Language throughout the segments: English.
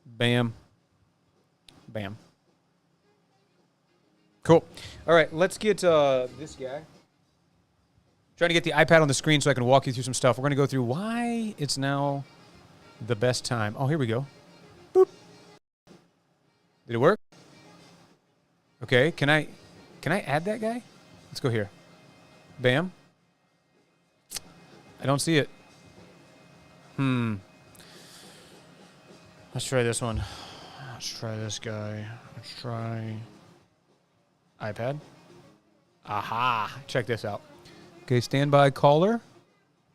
Bam. Bam. Cool. All right, let's get this guy. Trying to get the iPad on the screen so I can walk you through some stuff. We're going to go through why it's now the best time. Oh, here we go. Boop. Did it work? Okay, can I add that guy? Let's go here. Bam. I don't see it. Let's try this one. Let's try this guy. Let's try iPad. Aha. Check this out. Okay, standby caller.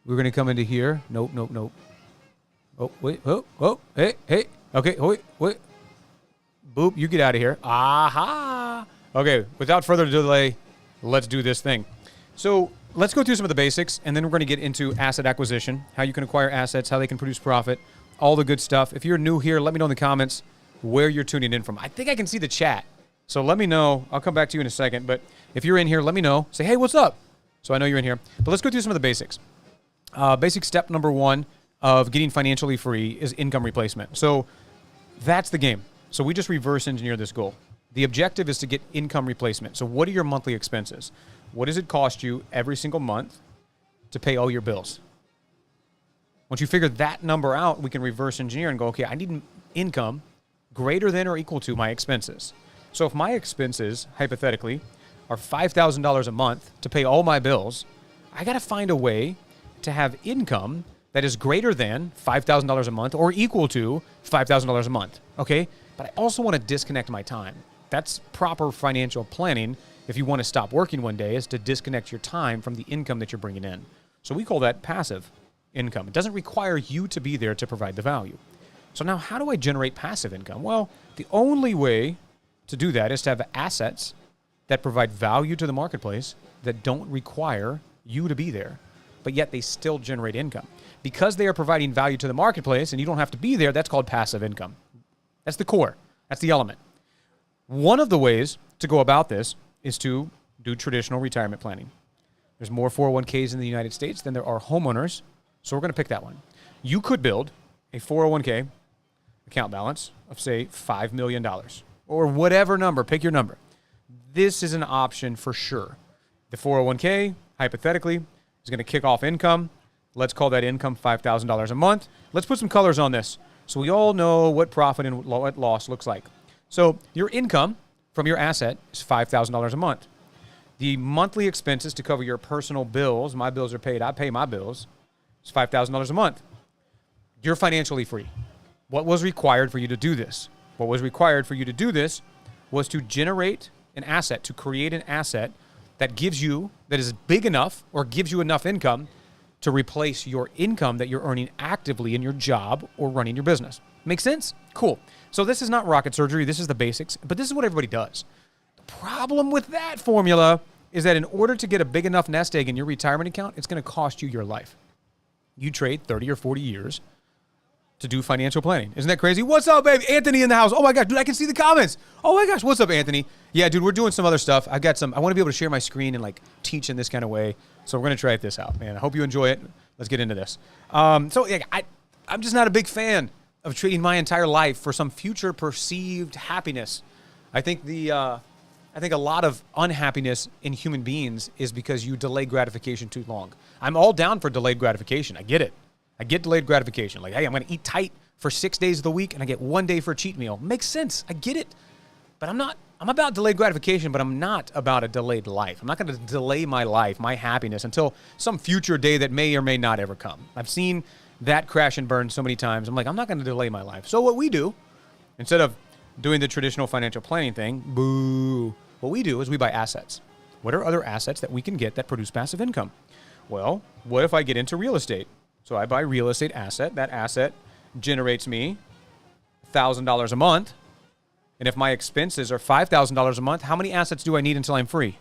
We're going to come into here. Nope. Oh, wait. Oh, hey. Okay, wait. Boop, you get out of here. Aha. Okay, without further delay, let's do this thing. So let's go through some of the basics, and then we're going to get into asset acquisition, how you can acquire assets, how they can produce profit, all the good stuff. If you're new here, let me know in the comments where you're tuning in from. I think I can see the chat, so let me know. I'll come back to you in a second, but if you're in here, let me know. Say, hey, what's up? So I know you're in here. But let's go through some of the basics. Basic step number one of getting financially free is income replacement. So that's the game. So we just reverse engineer this goal. The objective is to get income replacement. So what are your monthly expenses? What does it cost you every single month to pay all your bills? Once you figure that number out, we can reverse engineer and go, okay, I need income greater than or equal to my expenses. So if my expenses, hypothetically, are $5,000 a month to pay all my bills, I got to find a way to have income that is greater than $5,000 a month or equal to $5,000 a month, okay? But I also want to disconnect my time. That's proper financial planning. If you want to stop working one day, is to disconnect your time from the income that you're bringing in. So we call that passive income. It doesn't require you to be there to provide the value. So now how do I generate passive income? Well, the only way to do that is to have assets that provide value to the marketplace that don't require you to be there, but yet they still generate income. Because they are providing value to the marketplace and you don't have to be there, that's called passive income. That's the core. That's the element. One of the ways to go about this is to do traditional retirement planning. There's more 401ks in the United States than there are homeowners, so we're going to pick that one. You could build a 401k account balance of, say, $5 million or whatever number. Pick your number. This is an option for sure. The 401k, hypothetically, is going to kick off income. Let's call that income $5,000 a month. Let's put some colors on this so we all know what profit and what loss looks like. So your income from your asset is $5,000 a month. The monthly expenses to cover your personal bills, my bills are paid, I pay my bills, is $5,000 a month. You're financially free. What was required for you to do this? What was required for you to do this was to generate an asset, to create an asset that gives you, that is big enough or gives you enough income to replace your income that you're earning actively in your job or running your business. Make sense? Cool. So this is not rocket surgery. This is the basics, but this is what everybody does. The problem with that formula is that in order to get a big enough nest egg in your retirement account, it's going to cost you your life. You trade 30 or 40 years to do financial planning. Isn't that crazy? What's up, baby? Anthony in the house. Oh my God, dude, I can see the comments. Oh my gosh, what's up, Anthony? Yeah, dude, we're doing some other stuff. I want to be able to share my screen and like teach in this kind of way. So we're going to try this out, man. I hope you enjoy it. Let's get into this. I'm just not a big fan of trading my entire life for some future perceived happiness. I think a lot of unhappiness in human beings is because you delay gratification too long. I'm all down for delayed gratification. I get it. I get delayed gratification. Like, hey, I'm going to eat tight for 6 days of the week and I get 1 day for a cheat meal. Makes sense. I get it. But I'm about delayed gratification, but I'm not about a delayed life. I'm not going to delay my life, my happiness, until some future day that may or may not ever come. I've seen that crash and burn so many times. I'm like, I'm not going to delay my life. So what we do, instead of doing the traditional financial planning thing, what we do is we buy assets. What are other assets that we can get that produce passive income? Well, what if I get into real estate? So I buy a real estate asset. That asset generates me $1,000 a month. And if my expenses are $5,000 a month, how many assets do I need until I'm free?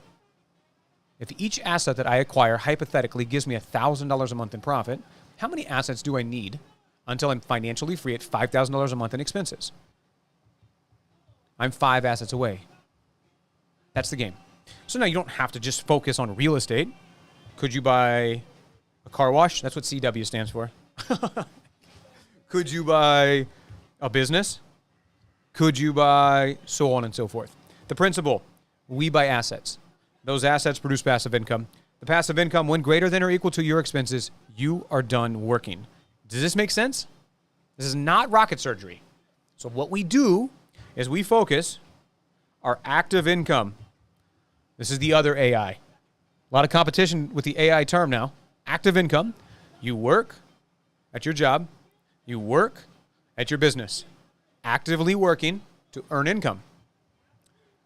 If each asset that I acquire hypothetically gives me $1,000 a month in profit, how many assets do I need until I'm financially free at $5,000 a month in expenses? I'm 5 assets away. That's the game. So now you don't have to just focus on real estate. Could you buy a car wash? That's what CW stands for. Could you buy a business? Could you buy so on and so forth? The principle, we buy assets. Those assets produce passive income. The passive income, when greater than or equal to your expenses, you are done working. Does this make sense? This is not rocket surgery. So what we do is we focus our active income. This is the other AI. A lot of competition with the AI term now. Active income. You work at your job. You work at your business. Actively working to earn income.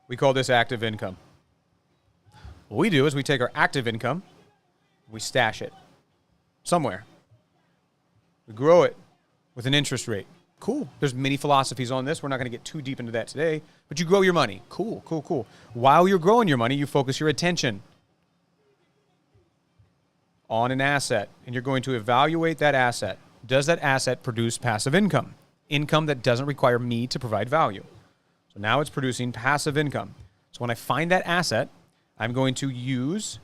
We call this active income. What we do is we take our active income, we stash it somewhere. We grow it with an interest rate. Cool. There's many philosophies on this. We're not going to get too deep into that today. But you grow your money. Cool, cool, cool. While you're growing your money, you focus your attention on an asset. And you're going to evaluate that asset. Does that asset produce passive income? Income that doesn't require me to provide value. So now it's producing passive income. So when I find that asset, I'm going to use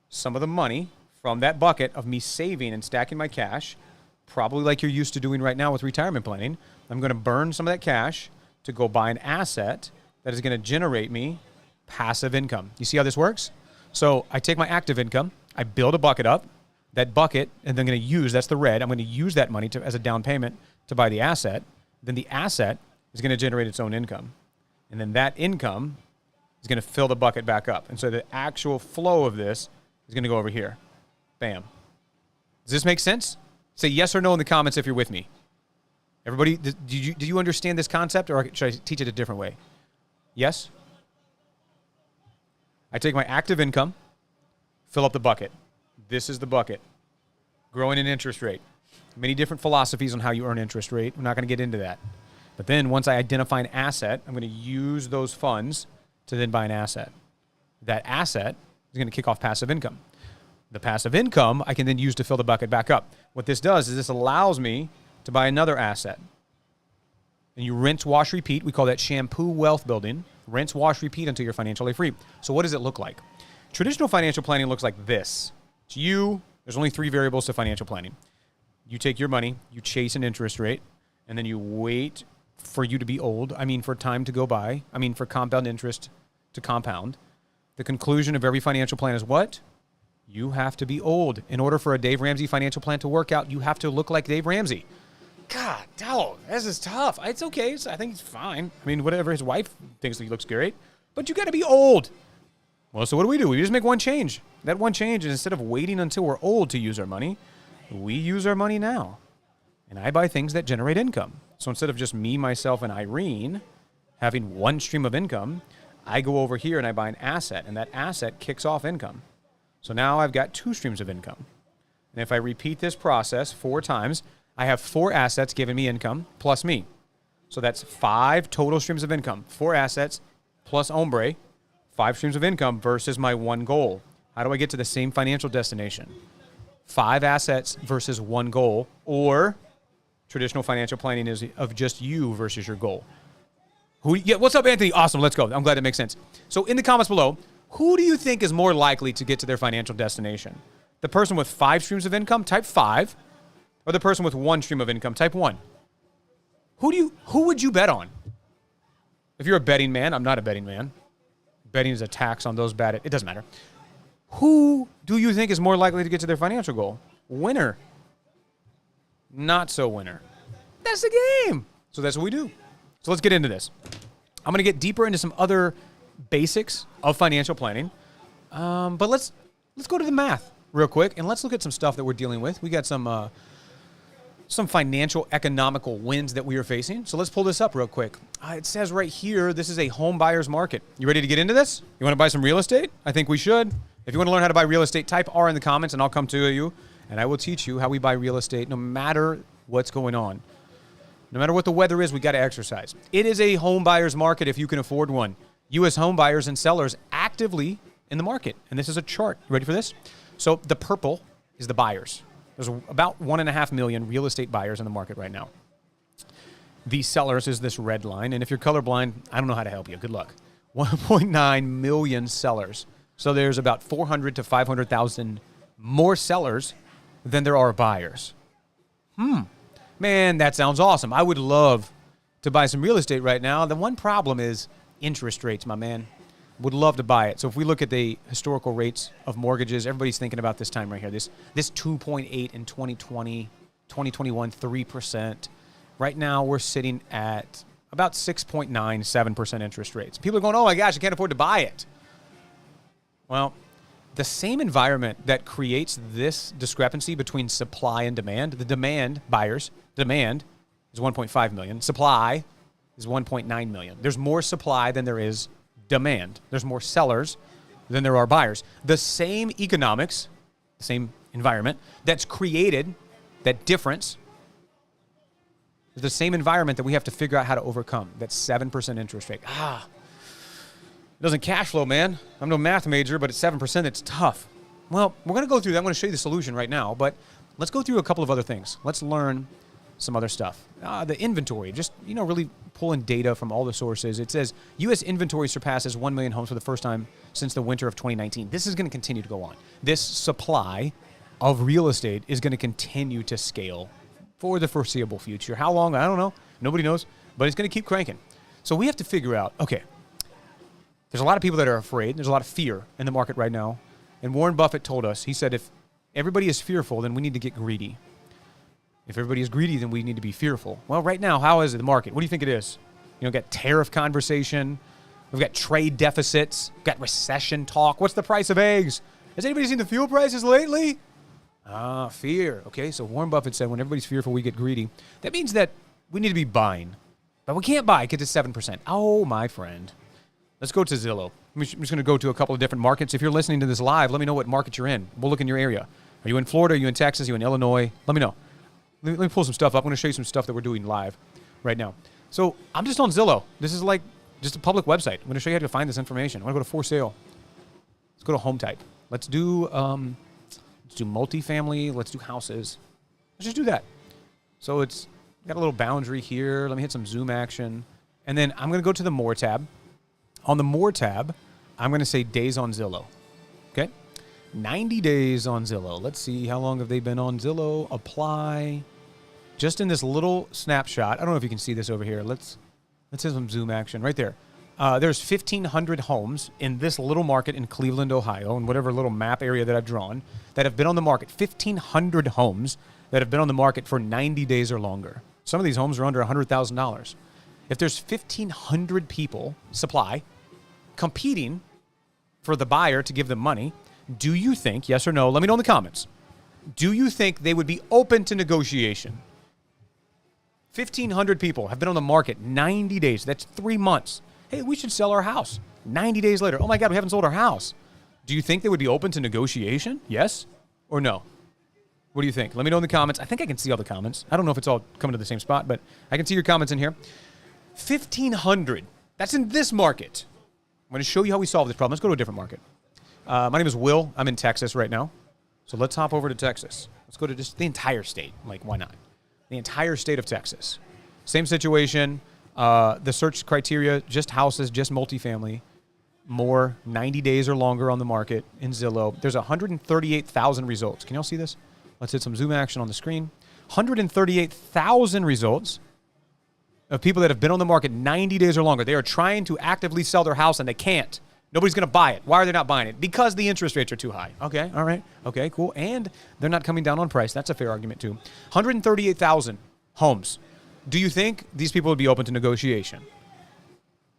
some of the money from that bucket of me saving and stacking my cash, probably like you're used to doing right now with retirement planning. I'm going to burn some of that cash to go buy an asset that is going to generate me passive income. You see how this works? So I take my active income, I build a bucket up, that bucket, and then I'm going to use, that's the red, I'm going to use that money as a down payment to buy the asset. Then the asset is going to generate its own income. And then that income is going to fill the bucket back up. And so the actual flow of this is going to go over here. Bam. Does this make sense? Say yes or no in the comments if you're with me. Everybody, do you understand this concept, or should I teach it a different way? Yes? I take my active income, fill up the bucket. This is the bucket. Growing an interest rate. Many different philosophies on how you earn interest rate. We're not going to get into that. But then once I identify an asset, I'm going to use those funds to then buy an asset. That asset is going to kick off passive income. The passive income I can then use to fill the bucket back up. What this does is this allows me to buy another asset. And you rinse, wash, repeat. We call that shampoo wealth building. Rinse, wash, repeat until you're financially free. So what does it look like? Traditional financial planning looks like this. It's you. There's only 3 variables to financial planning. You take your money, you chase an interest rate, and then you wait for you to be old. I mean, for time to go by. I mean, for compound interest to compound. The conclusion of every financial plan is what? You have to be old. In order for a Dave Ramsey financial plan to work out, you have to look like Dave Ramsey. God, dog, this is tough. It's okay. I think it's fine. I mean, whatever his wife thinks he looks great. But you got to be old. Well, so what do? We just make one change. That one change is instead of waiting until we're old to use our money, we use our money now. And I buy things that generate income. So instead of just me, myself, and Irene having one stream of income, I go over here and I buy an asset, and that asset kicks off income. So now I've got 2 streams of income. And if I repeat this process 4 times, I have 4 assets giving me income plus me. So that's 5 total streams of income. 4 assets plus hombre, 5 streams of income versus my 1 goal. How do I get to the same financial destination? 5 assets versus 1 goal, or traditional financial planning is of just you versus your goal. What's up, Anthony? Awesome, let's go. I'm glad that makes sense. So in the comments below, who do you think is more likely to get to their financial destination? The person with 5 streams of income, type 5, or the person with 1 stream of income, type 1? Who would you bet on? If you're a betting man, I'm not a betting man. Betting is a tax on those bad. It doesn't matter. Who do you think is more likely to get to their financial goal? Winner. Not so winner. That's the game. So that's what we do. So let's get into this. I'm going to get deeper into some other basics of financial planning. But let's go to the math real quick, and let's look at some stuff that we're dealing with. We got some financial economical wins that we are facing. So let's pull this up real quick. It says right here, this is a home buyer's market. You ready to get into this? You want to buy some real estate? I think we should. If you want to learn how to buy real estate, type R in the comments and I'll come to you and I will teach you how we buy real estate no matter what's going on. No matter what the weather is, we got to exercise. It is a home buyer's market if you can afford one. U.S. home buyers and sellers actively in the market. And this is a chart. You ready for this? So the purple is the buyers. There's about 1.5 million real estate buyers in the market right now. The sellers is this red line. And if you're colorblind, I don't know how to help you. Good luck. 1.9 million sellers. So there's about 400 to 500,000 more sellers than there are buyers. Man, that sounds awesome. I would love to buy some real estate right now. The one problem is interest rates, my man. Would love to buy it. So if we look at the historical rates of mortgages, everybody's thinking about this time right here. This 2.8 in 2020, 2021, 3%. Right now we're sitting at about 6.9, 7% interest rates. People are going, oh my gosh, I can't afford to buy it. Well, the same environment that creates this discrepancy between supply and demand, the demand buyers, demand is 1.5 million. Supply is 1.9 million. There's more supply than there is demand. There's more sellers than there are buyers. The same economics, the same environment that's created that difference is the same environment that we have to figure out how to overcome. That 7% interest rate. It doesn't cash flow, man. I'm no math major, but at 7%, it's tough. Well, we're going to go through that. I'm going to show you the solution right now, but let's go through a couple of other things. Let's learn some other stuff. The inventory, just, really pulling data from all the sources. It says U.S. inventory surpasses 1 million homes for the first time since the winter of 2019. This is going to continue to go on. This supply of real estate is going to continue to scale for the foreseeable future. How long? I don't know. Nobody knows, but it's going to keep cranking. So we have to figure out, okay, there's a lot of people that are afraid. There's a lot of fear in the market right now. And Warren Buffett told us, he said, if everybody is fearful, then we need to get greedy. If everybody is greedy, then we need to be fearful. Well, right now, how is it, the market? What do you think it is? We've got tariff conversation. We've got trade deficits. We've got recession talk. What's the price of eggs? Has anybody seen the fuel prices lately? Fear. Okay, so Warren Buffett said when everybody's fearful, we get greedy. That means that we need to be buying. But we can't buy because it's 7%. Oh, my friend. Let's go to Zillow. I'm just going to go to a couple of different markets. If you're listening to this live, let me know what market you're in. We'll look in your area. Are you in Florida? Are you in Texas? Are you in Illinois? Let me know. Let me pull some stuff up. I'm going to show you some stuff that we're doing live right now. So I'm just on Zillow. This is like just a public website. I'm going to show you how to find this information. I want to go to for sale. Let's go to home type. Let's do multifamily. Let's do houses. Let's just do that. So it's got a little boundary here. Let me hit some zoom action. And then I'm going to go to the more tab. On the more tab, I'm going to say days on Zillow. Okay? 90 days on Zillow. Let's see, how long have they been on Zillow? Apply. Just in this little snapshot. I don't know if you can see this over here. Let's hit some zoom action right there. There's 1,500 homes in this little market in Cleveland, Ohio, and whatever little map area that I've drawn, that have been on the market. 1,500 homes that have been on the market for 90 days or longer. Some of these homes are under $100,000. If there's 1,500 people, supply, competing for the buyer to give them money, do you think, yes or no, let me know in the comments, do you think they would be open to negotiation? 1,500 people have been on the market 90 days. That's 3 months. Hey, we should sell our house. 90 days later, oh my God, we haven't sold our house. Do you think they would be open to negotiation? Yes or no? What do you think? Let me know in the comments. I think I can see all the comments. I don't know if it's all coming to the same spot, but I can see your comments in here. 1,500. That's in this market. I'm going to show you how we solve this problem. Let's go to a different market. My name is Will. I'm in Texas right now. So let's hop over to Texas. Let's go to just the entire state. Like, why not? The entire state of Texas. Same situation. The search criteria, just houses, just multifamily. More 90 days or longer on the market in Zillow. There's 138,000 results. Can y'all see this? Let's hit some zoom action on the screen. 138,000 results of people that have been on the market 90 days or longer. They are trying to actively sell their house and they can't. Nobody's going to buy it. Why are they not buying it? Because the interest rates are too high. Okay, all right. Okay, cool. And they're not coming down on price. That's a fair argument too. 138,000 homes. Do you think these people would be open to negotiation?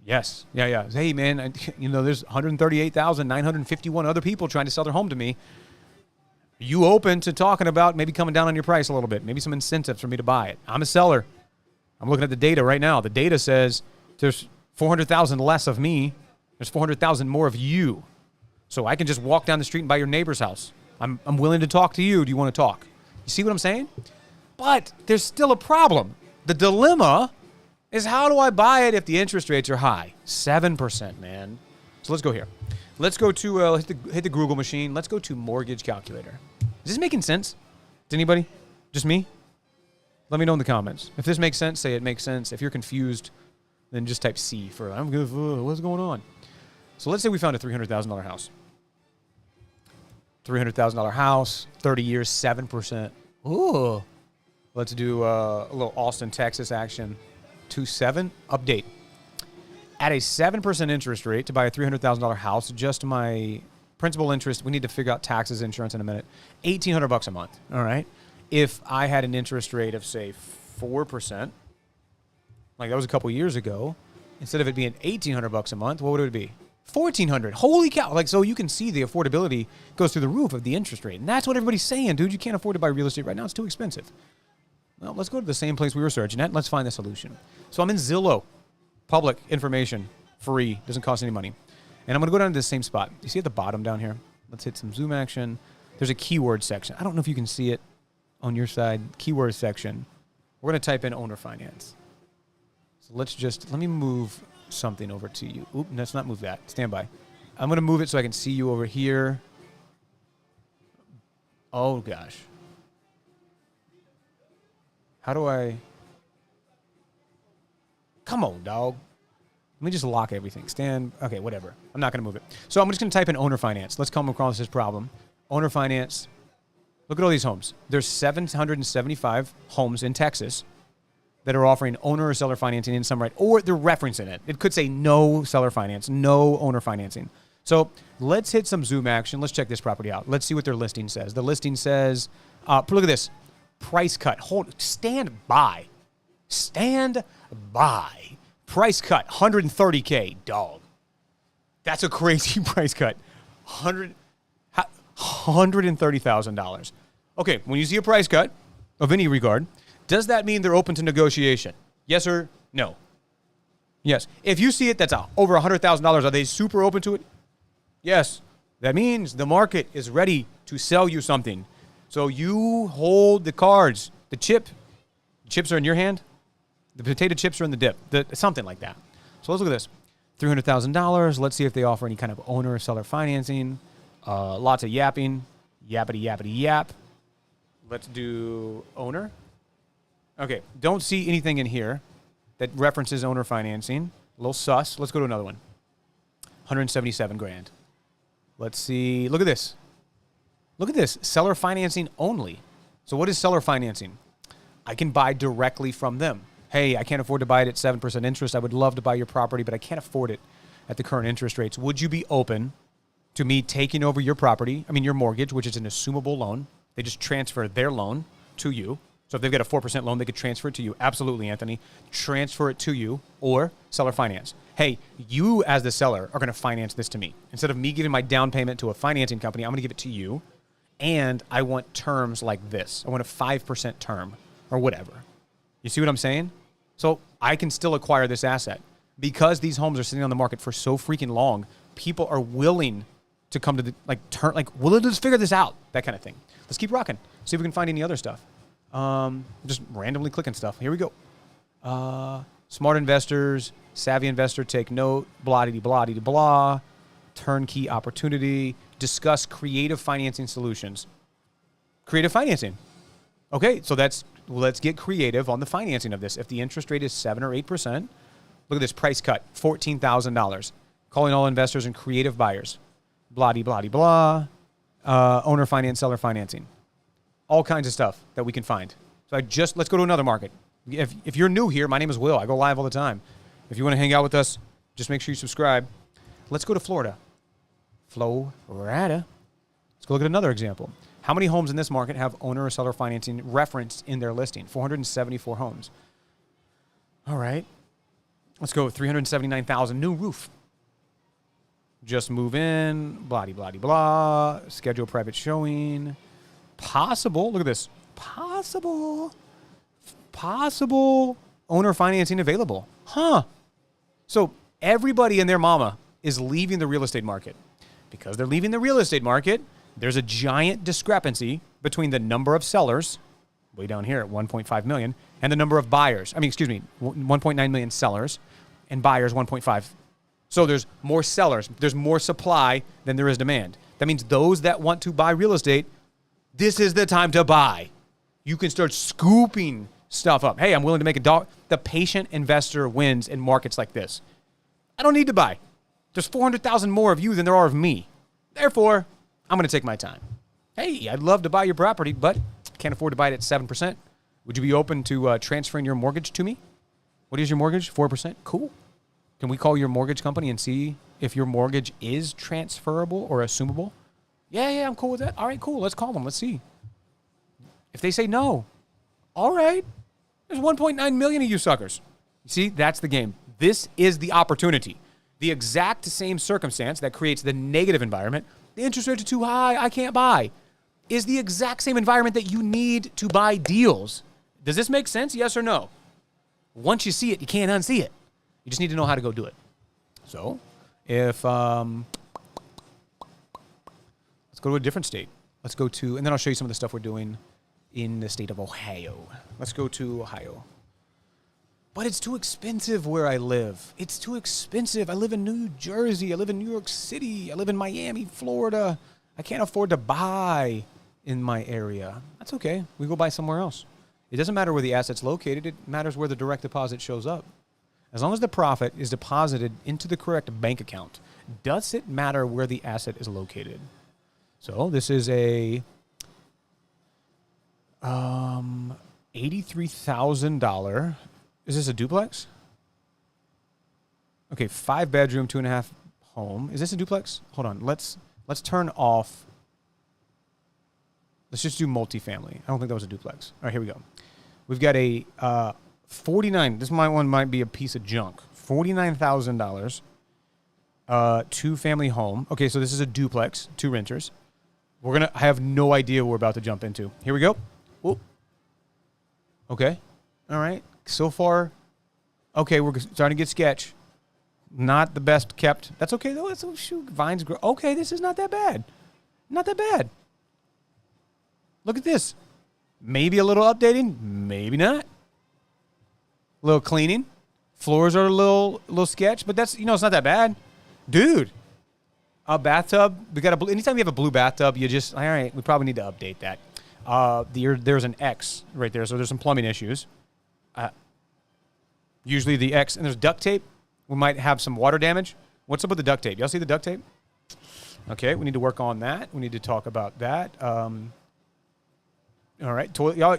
Yes. Yeah. Hey, man, there's 138,951 other people trying to sell their home to me. Are you open to talking about maybe coming down on your price a little bit? Maybe some incentives for me to buy it. I'm a seller. I'm looking at the data right now. The data says there's 400,000 less of me. There's 400,000 more of you. So I can just walk down the street and buy your neighbor's house. I'm willing to talk to you. Do you want to talk? You see what I'm saying? But there's still a problem. The dilemma is, how do I buy it if the interest rates are high? 7%, man. So let's go here. Let's go to, hit the Google machine. Let's go to mortgage calculator. Is this making sense to anybody? Just me? Let me know in the comments. If this makes sense, say it makes sense. If you're confused, then just type C for I'm good. What's going on? So let's say we found a $300,000 house. $300,000 house, 30 years, 7%. Ooh. Let's do a little Austin, Texas action. 527. Update. At a 7% interest rate to buy a $300,000 house, just my principal interest, we need to figure out taxes, insurance in a minute, $1,800 a month, all right? If I had an interest rate of, say, 4%, like that was a couple years ago, instead of it being $1,800 a month, what would it be? $1,400. Holy cow. Like, so you can see the affordability goes through the roof of the interest rate. And that's what everybody's saying, dude. You can't afford to buy real estate right now. It's too expensive. Well, let's go to the same place we were searching at. Let's find the solution. So I'm in Zillow. Public information. Free. Doesn't cost any money. And I'm going to go down to the same spot. You see at the bottom down here? Let's hit some zoom action. There's a keyword section. I don't know if you can see it on your side. Keyword section. We're going to type in owner finance. So let me move something over to you. Oop, let's not move that. Stand by. I'm going to move it so I can see you over here. Oh, gosh. How do I... Come on, dog. Let me just lock everything. Okay, whatever. I'm not going to move it. So I'm just going to type in owner finance. Let's come across this problem. Owner finance. Look at all these homes. There's 775 homes in Texas that are offering owner or seller financing in some right, or they're referencing it. It could say no seller finance, no owner financing. So let's hit some zoom action. Let's check this property out. Let's see what their listing says. The listing says, look at this, price cut. Stand by. Stand by. Price cut, $130K, dog. That's a crazy price cut. $130,000. Okay, when you see a price cut of any regard, does that mean they're open to negotiation? Yes or no? Yes. If you see it that's over $100,000, are they super open to it? Yes. That means the market is ready to sell you something. So you hold the cards. The chips are in your hand. The potato chips are in the dip. Something like that. So let's look at this. $300,000. Let's see if they offer any kind of owner or seller financing. Lots of yapping. Yappity, yappity, yap. Let's do owner. Okay, don't see anything in here that references owner financing. A little sus. Let's go to another one. 177 grand. Let's see. Look at this. Look at this. Seller financing only. So what is seller financing? I can buy directly from them. Hey, I can't afford to buy it at 7% interest. I would love to buy your property, but I can't afford it at the current interest rates. Would you be open to me taking over your property? I mean, your mortgage, which is an assumable loan. They just transfer their loan to you. So if they've got a 4% loan, they could transfer it to you. Absolutely, Anthony. Transfer it to you or seller finance. Hey, you as the seller are going to finance this to me. Instead of me giving my down payment to a financing company, I'm going to give it to you. And I want terms like this. I want a 5% term or whatever. You see what I'm saying? So I can still acquire this asset. Because these homes are sitting on the market for so freaking long, people are willing to come to the, we'll just figure this out. That kind of thing. Let's keep rocking. See if we can find any other stuff. Just randomly clicking stuff. Here we go. Smart investors, savvy investor, take note, blah-de-blah-de-blah, turnkey opportunity, discuss creative financing solutions. Creative financing. Okay, so let's get creative on the financing of this. If the interest rate is 7 or 8%, look at this price cut, $14,000. Calling all investors and creative buyers. Blah-de-blah-de-blah, owner finance, seller financing. All kinds of stuff that we can find. So let's go to another market. If you're new here, my name is Will. I go live all the time. If you want to hang out with us, just make sure you subscribe. Let's go to Florida. Florida. Let's go look at another example. How many homes in this market have owner or seller financing referenced in their listing? 474 homes. All right. Let's go with 379,000. New roof. Just move in. Blah-de-blah-de-blah. Schedule private showing. Possible. Look at this. Possible owner financing available. Huh. So everybody and their mama is leaving the real estate market. Because they're leaving the real estate market, there's a giant discrepancy between the number of sellers, way down here at 1.5 million, and the number of buyers. 1.9 million sellers and buyers 1.5. So there's more sellers. There's more supply than there is demand. That means those that want to buy real estate, this is the time to buy. You can start scooping stuff up. Hey, I'm willing to make $1. The patient investor wins in markets like this. I don't need to buy. There's 400,000 more of you than there are of me. Therefore, I'm going to take my time. Hey, I'd love to buy your property, but can't afford to buy it at 7%. Would you be open to transferring your mortgage to me? What is your mortgage? 4%? Cool. Can we call your mortgage company and see if your mortgage is transferable or assumable? Yeah, I'm cool with that. All right, cool. Let's call them. Let's see. If they say no, all right. There's 1.9 million of you suckers. You see, that's the game. This is the opportunity. The exact same circumstance that creates the negative environment, the interest rates are too high, I can't buy, is the exact same environment that you need to buy deals. Does this make sense? Yes or no? Once you see it, you can't unsee it. You just need to know how to go do it. So, if, let's go to a different state. Let's go to, and then I'll show you some of the stuff we're doing in the state of Ohio. Let's go to Ohio. But it's too expensive where I live. It's too expensive. I live in New Jersey. I live in New York City. I live in Miami, Florida. I can't afford to buy in my area. That's okay. We go buy somewhere else. It doesn't matter where the asset's located. It matters where the direct deposit shows up. As long as the profit is deposited into the correct bank account, does it matter where the asset is located? So this is a $83,000. Is this a duplex? Okay, 5-bedroom, 2.5 home. Is this a duplex? Hold on. Let's turn off. Let's just do multifamily. I don't think that was a duplex. All right, here we go. We've got a 49. This one might be a piece of junk. $49,000. 2-family home. Okay, so this is a duplex, 2 renters. I have no idea what we're about to jump into. Here we go. Whoop. Okay. All right. So far, okay, we're starting to get sketch. Not the best kept. That's okay, though. Vines grow. Okay, this is not that bad. Not that bad. Look at this. Maybe a little updating. Maybe not. A little cleaning. Floors are a little sketch, but that's, it's not that bad. Dude, a bathtub. Anytime you have a blue bathtub, you just, all right, we probably need to update that. There's an X right there, so there's some plumbing issues. Usually the X, and there's duct tape. We might have some water damage. What's up with the duct tape? Y'all see the duct tape? Okay, we need to work on that. We need to talk about that. All right, toilet. Y'all,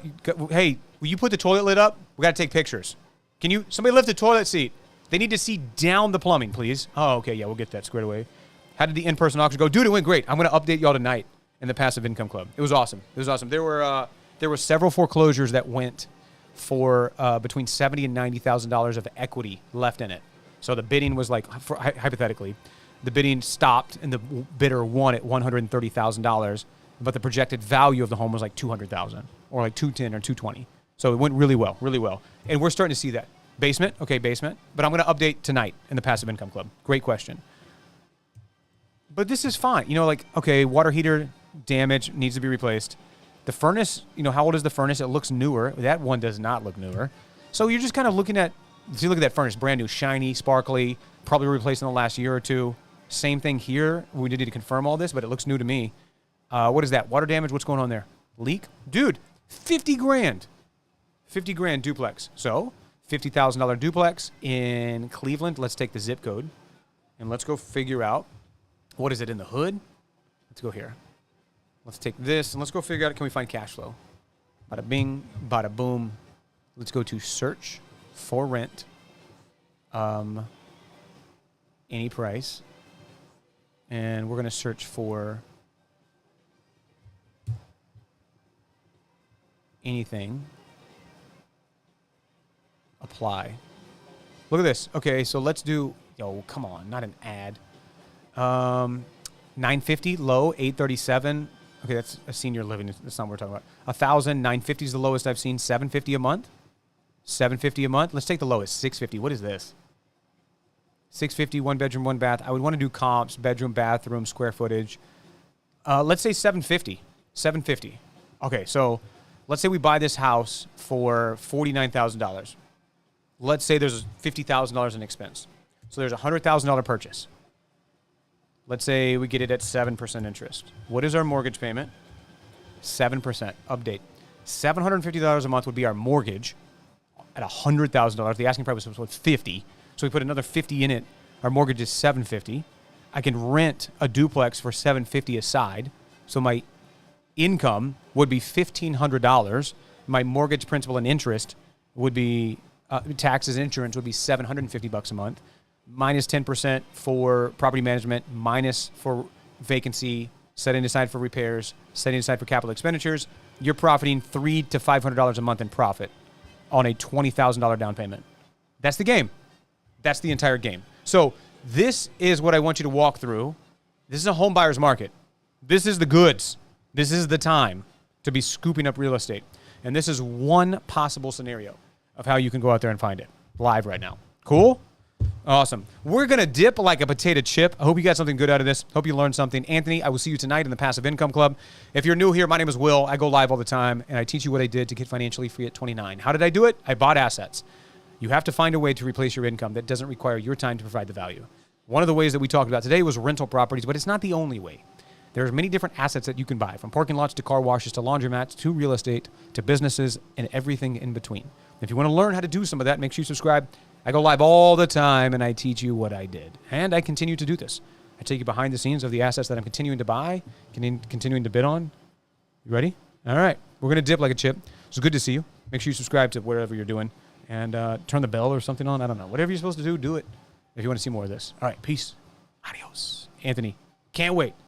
hey, will you put the toilet lid up? We got to take pictures. Can somebody lift the toilet seat? They need to see down the plumbing, please. Oh, okay, yeah, we'll get that squared away. How did the in-person auction go? Dude, it went great. I'm going to update y'all tonight in the Passive Income Club. It was awesome. There were several foreclosures that went for between $70,000 and $90,000 of equity left in it. So the bidding was like, hypothetically, the bidding stopped and the bidder won at $130,000, but the projected value of the home was like $200,000 or like $210,000 or $220,000. So it went really well, really well. And we're starting to see that. Basement, okay, basement. But I'm going to update tonight in the Passive Income Club. Great question. But this is fine. Okay, water heater damage needs to be replaced. The furnace, how old is the furnace? It looks newer. That one does not look newer. So you're just kind of looking at, look at that furnace, brand new, shiny, sparkly, probably replaced in the last year or two. Same thing here. We need to confirm all this, but it looks new to me. What is that? Water damage? What's going on there? Leak? Dude, $50,000. $50,000 duplex. So $50,000 duplex in Cleveland. Let's take the zip code and let's go figure out what is it in the hood. Let's go here. Let's take this and let's go figure out, can we find cash flow? Bada bing, bada boom. Let's go to search for rent. Any price. And we're going to search for anything. Apply. Look at this. Okay, so let's do, come on, not an ad. 950 low, 837. Okay, that's a senior living. That's not what we're talking about. 1,000, 950 is the lowest I've seen. 750 a month. 750 a month. Let's take the lowest. 650. What is this? 650, 1 bedroom, 1 bath. I would want to do comps, bedroom, bathroom, square footage. Let's say 750. 750. Okay, so let's say we buy this house for $49,000. Let's say there's $50,000 in expense. So there's a $100,000 purchase. Let's say we get it at 7% interest. What is our mortgage payment? 7%. Update. $750 a month would be our mortgage at $100,000. The asking price was $50,000. So we put another $50,000 in it. Our mortgage is $750,000. I can rent a duplex for $750,000 aside. So my income would be $1,500. My mortgage principal and interest would be taxes and insurance would be $750 a month, minus 10% for property management, minus for vacancy, setting aside for repairs, setting aside for capital expenditures. You're profiting $300 to $500 a month in profit on a $20,000 down payment. That's the game. That's the entire game. So this is what I want you to walk through. This is a home buyer's market. This is the goods. This is the time to be scooping up real estate. And this is one possible scenario of how you can go out there and find it live right now. Cool? Awesome. We're going to dip like a potato chip. I hope you got something good out of this. Hope you learned something. Anthony, I will see you tonight in the Passive Income Club. If you're new here, my name is Will. I go live all the time, and I teach you what I did to get financially free at 29. How did I do it? I bought assets. You have to find a way to replace your income that doesn't require your time to provide the value. One of the ways that we talked about today was rental properties, but it's not the only way. There's many different assets that you can buy, from parking lots to car washes to laundromats to real estate to businesses and everything in between. If you want to learn how to do some of that, make sure you subscribe. I go live all the time, and I teach you what I did. And I continue to do this. I take you behind the scenes of the assets that I'm continuing to buy, continuing to bid on. You ready? All right. We're going to dip like a chip. It's good to see you. Make sure you subscribe to whatever you're doing. And turn the bell or something on. I don't know. Whatever you're supposed to do, do it if you want to see more of this. All right. Peace. Adios. Anthony. Can't wait.